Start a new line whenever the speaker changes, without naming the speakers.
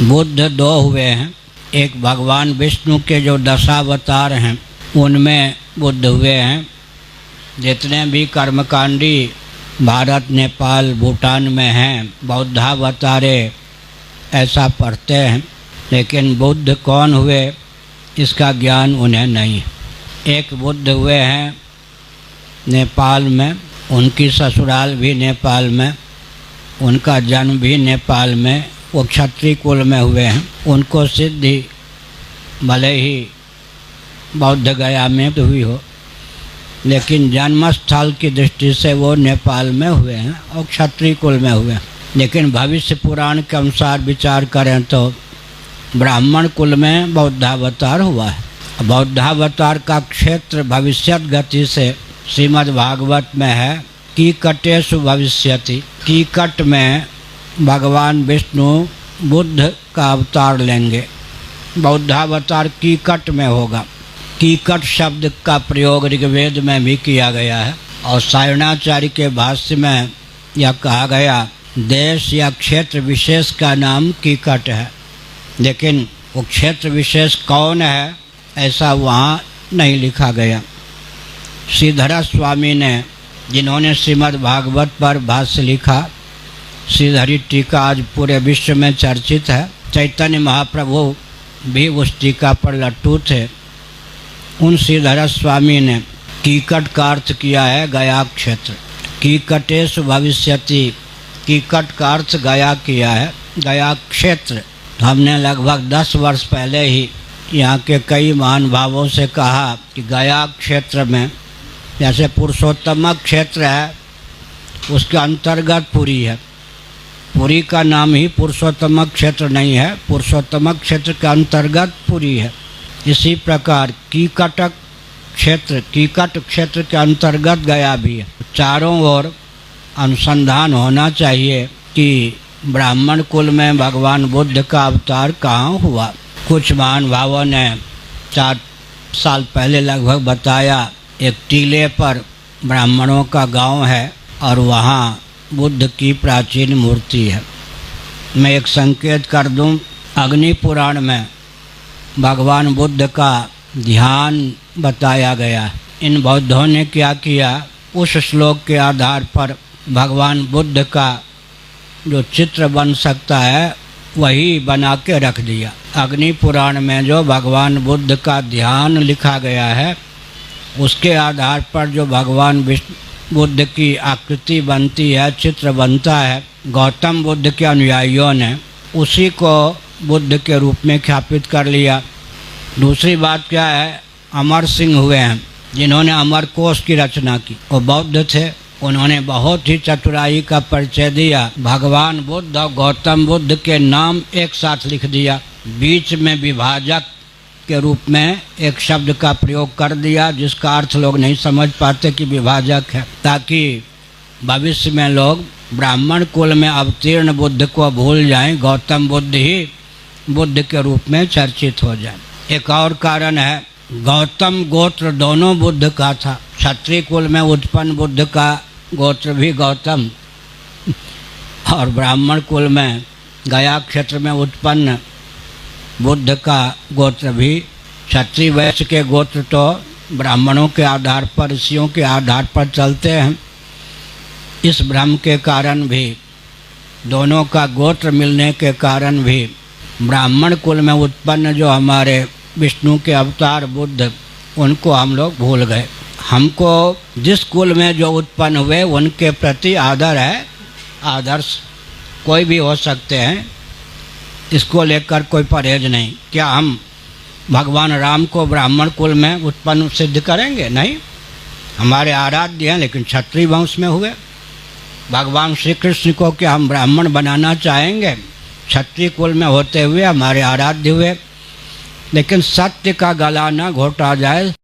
बुद्ध दो हुए हैं। एक भगवान विष्णु के जो दशावतार हैं उनमें बुद्ध हुए हैं। जितने भी कर्मकांडी भारत, नेपाल, भूटान में हैं बौद्धावतारे ऐसा पढ़ते हैं, लेकिन बुद्ध कौन हुए इसका ज्ञान उन्हें नहीं है। एक बुद्ध हुए हैं नेपाल में, उनकी ससुराल भी नेपाल में, उनका जन्म भी नेपाल में, वो क्षत्रिय कुल में हुए हैं। उनको सिद्धि भले ही बौद्ध गया में तो हुई हो, लेकिन जन्मस्थल की दृष्टि से वो नेपाल में हुए हैं और क्षत्रिय कुल में हुए हैं। लेकिन भविष्य पुराण के अनुसार विचार करें तो ब्राह्मण कुल में बौद्धावतार हुआ है। बौद्धावतार का क्षेत्र भविष्यत गति से श्रीमद् भागवत में है, कीकटेषु भविष्यति। कीकट में भगवान विष्णु बुद्ध का अवतार लेंगे, बौद्धावतार कीकट में होगा। कीकट शब्द का प्रयोग ऋग्वेद में भी किया गया है और सायणाचार्य के भाष्य में यह कहा गया देश या क्षेत्र विशेष का नाम कीकट है, लेकिन वो क्षेत्र विशेष कौन है ऐसा वहाँ नहीं लिखा गया। श्रीधर स्वामी ने, जिन्होंने श्रीमद् भागवत पर भाष्य लिखा, श्रीधरी टीका आज पूरे विश्व में चर्चित है। चैतन्य महाप्रभु भी उस टीका पर लट्टू थे। उन श्रीधर स्वामी ने कीकट का अर्थ किया है गया क्षेत्र। कीकटेषु भविष्यति, कीकट का अर्थ गया किया है, गया क्षेत्र। हमने लगभग 10 वर्ष पहले ही यहाँ के कई महानुभावों से कहा कि गया क्षेत्र में, जैसे पुरुषोत्तम क्षेत्र है उसके अंतर्गत पुरी है। पुरी का नाम ही पुरुषोत्तम क्षेत्र नहीं है, पुरुषोत्तम क्षेत्र के अंतर्गत पुरी है। इसी प्रकार कीकट क्षेत्र के अंतर्गत गया भी है। चारों ओर अनुसंधान होना चाहिए कि ब्राह्मण कुल में भगवान बुद्ध का अवतार कहाँ हुआ। कुछ महानुभावों ने 4 साल पहले लगभग बताया, एक टीले पर ब्राह्मणों का गांव है और वहाँ बुद्ध की प्राचीन मूर्ति है। मैं एक संकेत कर दूं, अग्नि पुराण में भगवान बुद्ध का ध्यान बताया गया। इन बौद्धों ने क्या किया, उस श्लोक के आधार पर भगवान बुद्ध का जो चित्र बन सकता है वही बना के रख दिया। अग्नि पुराण में जो भगवान बुद्ध का ध्यान लिखा गया है उसके आधार पर जो भगवान बुद्ध की आकृति बनती है, चित्र बनता है, गौतम बुद्ध के अनुयायियों ने उसी को बुद्ध के रूप में ख्यापित कर लिया। दूसरी बात क्या है, अमर सिंह हुए हैं जिन्होंने अमर कोश की रचना की। वो बौद्ध थे, उन्होंने बहुत ही चतुराई का परिचय दिया। भगवान बुद्ध और गौतम बुद्ध के नाम एक साथ लिख दिया, बीच में विभाजक के रूप में एक शब्द का प्रयोग कर दिया जिसका अर्थ लोग नहीं समझ पाते कि विभाजक है, ताकि भविष्य में लोग ब्राह्मण कुल में अवतीर्ण बुद्ध को भूल जाएं, गौतम बुद्ध ही बुद्ध के रूप में चर्चित हो जाए। एक और कारण है, गौतम गोत्र दोनों बुद्ध का था। क्षत्रिय कुल में उत्पन्न बुद्ध का गोत्र भी गौतम और ब्राह्मण कुल में गया क्षेत्र में उत्पन्न बुद्ध का गोत्र भी। क्षत्रिय वैश्य के गोत्र तो ब्राह्मणों के आधार पर, ऋषियों के आधार पर चलते हैं। इस भ्रम के कारण भी, दोनों का गोत्र मिलने के कारण भी ब्राह्मण कुल में उत्पन्न जो हमारे विष्णु के अवतार बुद्ध, उनको हम लोग भूल गए। हमको जिस कुल में जो उत्पन्न हुए उनके प्रति आदर है। आदर्श कोई भी हो सकते हैं, इसको लेकर कोई परहेज नहीं। क्या हम भगवान राम को ब्राह्मण कुल में उत्पन्न सिद्ध करेंगे? नहीं, हमारे आराध्य हैं लेकिन क्षत्रिय वंश में हुए। भगवान श्री कृष्ण को क्या हम ब्राह्मण बनाना चाहेंगे? क्षत्रिय कुल में होते हुए हमारे आराध्य हुए। लेकिन सत्य का गला न घोटा जाए।